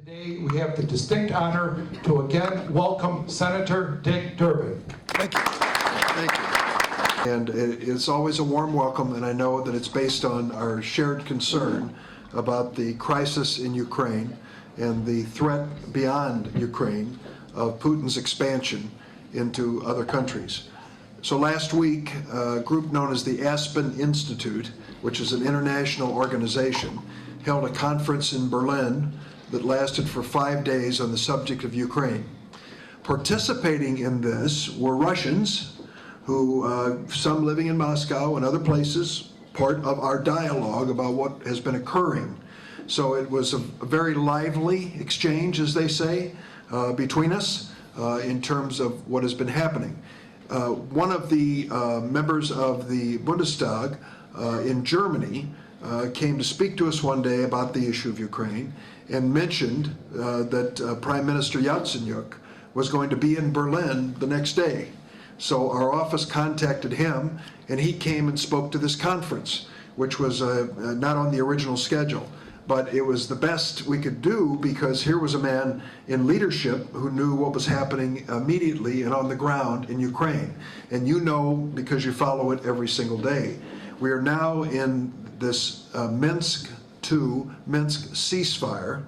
Today we have the distinct honor to again welcome Senator Dік Dурбін. Thank you. Thank you. And it's always a warm welcome, and I know that it's based on our shared concern about the crisis in Ukraine and the threat beyond Ukraine of Putin's expansion into other countries. So last week, a group known as the Aspen Institute, which is an international organization, held a conference in Berlin that lasted for 5 days on the subject of Ukraine. Participating in this were Russians who, some living in Moscow and other places, part of our dialogue about what has been occurring. So it was a very lively exchange, as they say, between us in terms of what has been happening. One of the members of the Bundestag in Germany came to speak to us one day about the issue of Ukraine and mentioned that Prime Minister Yatsenyuk was going to be in Berlin the next day. So our office contacted him, and he came and spoke to this conference, which was not on the original schedule. But it was the best we could do because here was a man in leadership who knew what was happening immediately and on the ground in Ukraine. And you know, because you follow it every single day. We are now in this Minsk ceasefire,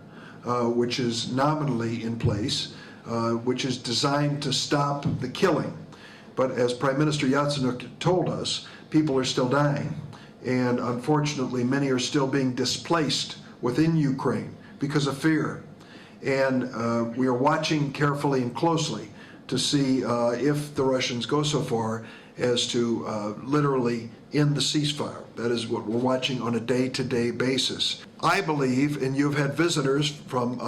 which is nominally in place, which is designed to stop the killing. But as Prime Minister Yatsenyuk told us, people are still dying. And unfortunately, many are still being displaced within Ukraine because of fear. And we are watching carefully and closely to see if the Russians go so far as to literally end the ceasefire. That is what we're watching on a day-to-day basis. I believe, and you've had visitors from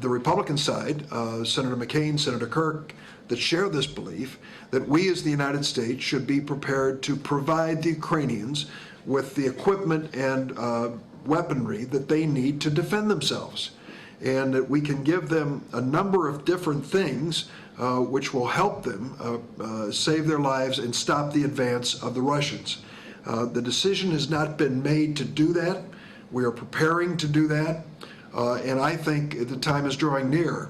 the Republican side, Senator McCain, Senator Kirk, that share this belief that we as the United States should be prepared to provide the Ukrainians with the equipment and weaponry that they need to defend themselves. And that we can give them a number of different things which will help them save their lives and stop the advance of the Russians. The decision has not been made to do that. We are preparing to do that. And I think the time is drawing near.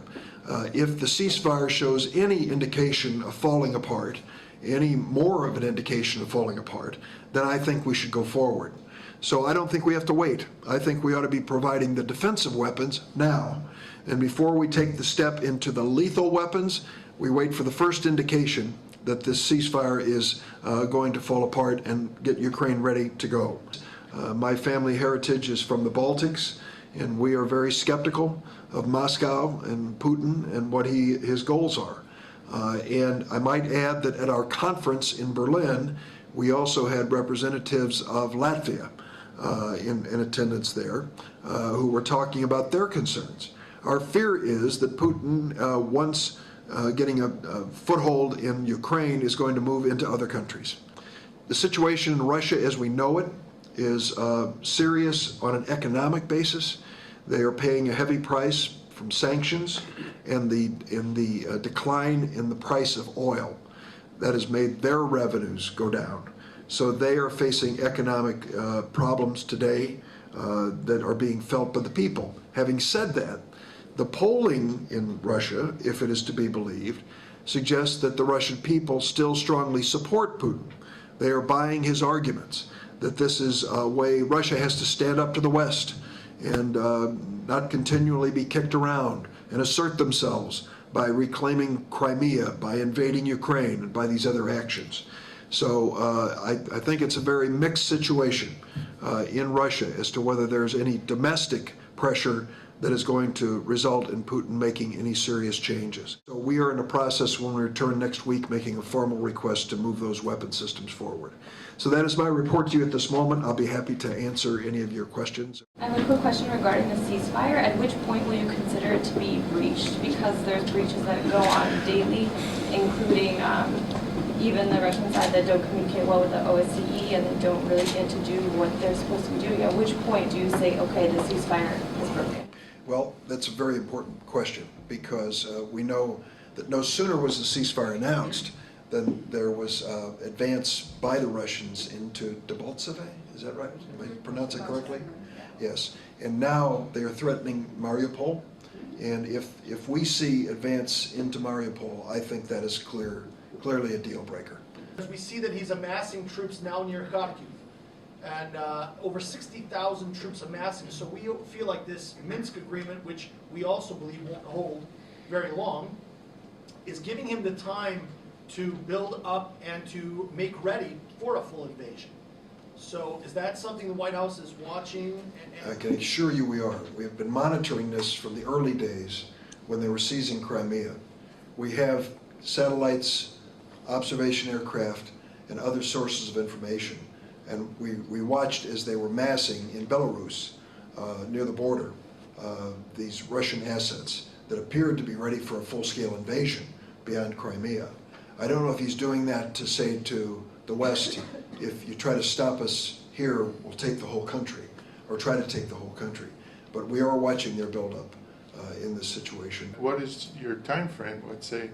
If the ceasefire shows any indication of falling apart, any more of an indication of falling apart, then I think we should go forward. So I don't think we have to wait. I think we ought to be providing the defensive weapons now. And before we take the step into the lethal weapons, we wait for the first indication that this ceasefire is going to fall apart and get Ukraine ready to go. My family heritage is from the Baltics, and we are very skeptical of Moscow and Putin and what his goals are. And I might add that at our conference in Berlin, we also had representatives of Latvia in attendance there who were talking about their concerns. Our fear is that Putin, once getting a foothold in Ukraine, is going to move into other countries. The situation in Russia as we know it is serious on an economic basis. They are paying a heavy price from sanctions and the decline in the price of oil that has made their revenues go down. So they are facing economic problems today that are being felt by the people. Having said that, the polling in Russia, if it is to be believed, suggests that the Russian people still strongly support Putin. They are buying his arguments that this is a way Russia has to stand up to the West and not continually be kicked around and assert themselves by reclaiming Crimea, by invading Ukraine, and by these other actions. So I think it's a very mixed situation in Russia as to whether there's any domestic pressure that is going to result in Putin making any serious changes. So we are in a process when we return next week making a formal request to move those weapon systems forward. So that is my report to you at this moment. I'll be happy to answer any of your questions. I have a quick question regarding the ceasefire. At which point will you consider it to be breached? Because there's breaches that go on daily, including even the Russian side that don't communicate well with the OSCE and they don't really get to do what they're supposed to be doing. At which point do you say, okay, the ceasefire is broken? Well, that's a very important question because we know that no sooner was the ceasefire announced than there was advance by the Russians into Debaltseve. Is that right? Am I pronouncing it correctly? Yes. And now they are threatening Mariupol. And if we see advance into Mariupol, I think that is clearly a deal breaker. We see that he's amassing troops now near Kharkiv, and over 60,000 troops amassing. So we feel like this Minsk agreement, which we also believe won't hold very long, is giving him the time to build up and to make ready for a full invasion. So is that something the White House is watching? I can assure you we are. We have been monitoring this from the early days when they were seizing Crimea. We have satellites, observation aircraft, and other sources of information. And we watched as they were massing in Belarus, near the border, these Russian assets that appeared to be ready for a full-scale invasion beyond Crimea. I don't know if he's doing that to say to the West, if you try to stop us here, we'll take the whole country, or try to take the whole country. But we are watching their buildup in this situation. What is your time frame? Let's say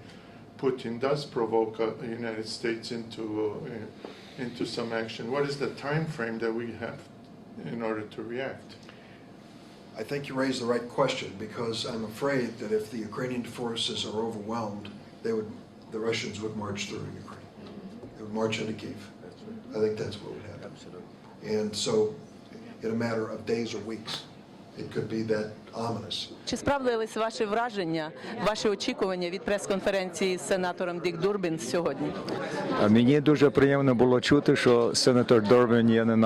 Putin does provoke the United States into some action. What is the time frame that we have in order to react? I think you raised the right question, because I'm afraid that if the Ukrainian forces are overwhelmed, the Russians would march through Ukraine. They would march into Kyiv. I think that's what would happen. Absolutely. And so, in a matter of days or weeks, it could be that ominous. Чи справдились ваші враження, ваші очікування від прес-конференції з сенатором Дік Дурбін сьогодні? Мені дуже приємно було чути, що сенатор Дурбін є на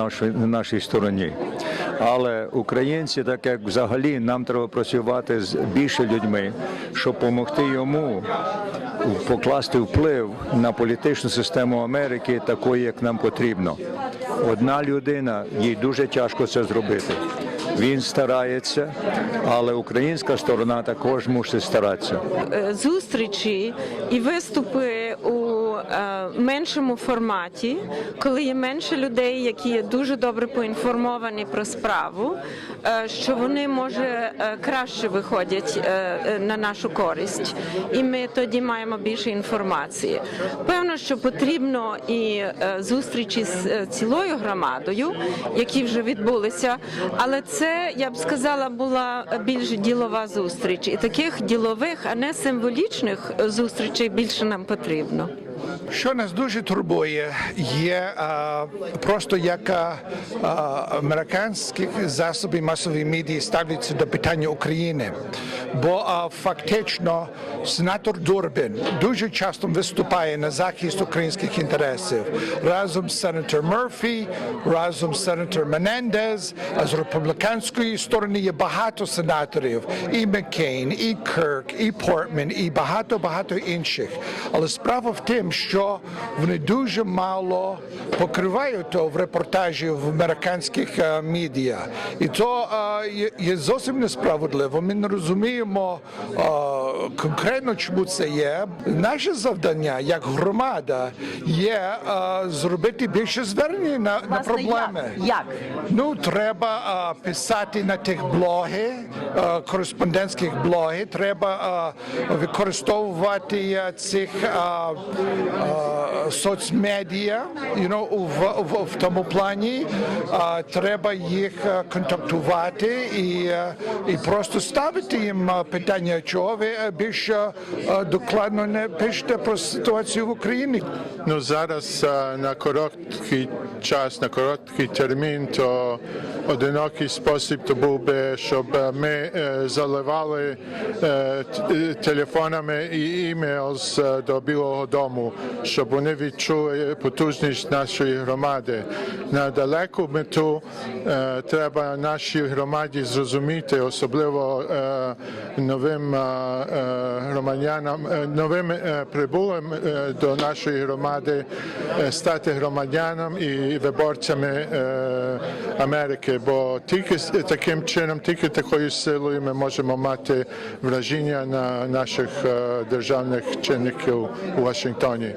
нашій стороні. Але українці, так як взагалі, нам треба працювати з більше людьми, щоб допомогти йому покласти вплив на політичну систему Америки такою, як нам потрібно. Одна людина, їй дуже тяжко це зробити. Він старається, але українська сторона також мусить старатися. Зустрічі і виступи у меншому форматі, коли є менше людей, які є дуже добре поінформовані про справу, що вони, може, краще виходять на нашу користь, і ми тоді маємо більше інформації. Певно, що потрібно і зустрічі з цілою громадою, які вже відбулися, але це, я б сказала, була більш ділова зустріч. І таких ділових, а не символічних зустрічей більше нам потрібно. Що нас дуже турбує, є просто як американські засоби масової медії ставляться до питання України. Бо фактично сенатор Дурбін дуже часто виступає на захист українських інтересів. Разом з сенатором Мерфі, разом з сенатором Менендес, а з республіканської сторони є багато сенаторів. І Маккейн, і Кирк, і Портман, і багато-багато інших. Але справа в тим, що вони дуже мало покривають в репортажі в американських медіа. І то є зовсім несправедливо. Ми не розуміємо конкретно, чому це є. Наше завдання, як громада, є зробити більше звернень на проблеми. Як? Ну, треба писати на тих блоги, кореспондентських блоги, треба використовувати цих соцмедіа, в тому плані, треба їх контактувати і просто ставити їм питання, чого ви більш докладно не пишете про ситуацію в Україні. Ну, зараз на короткий час, на короткий термін, то одинокий спосіб то був би, щоб ми заливали телефонами і імейлс до Білого дому, щоб вони відчули потужність нашої громади. На далеку мету треба нашій громаді зрозуміти, особливо новим громадянам, новим прибулим до нашої громади, стати громадянами і виборцями Америки, бо тільки таким чином, тільки такою силою ми можемо мати враження на наших державних чинників у Вашингтоні.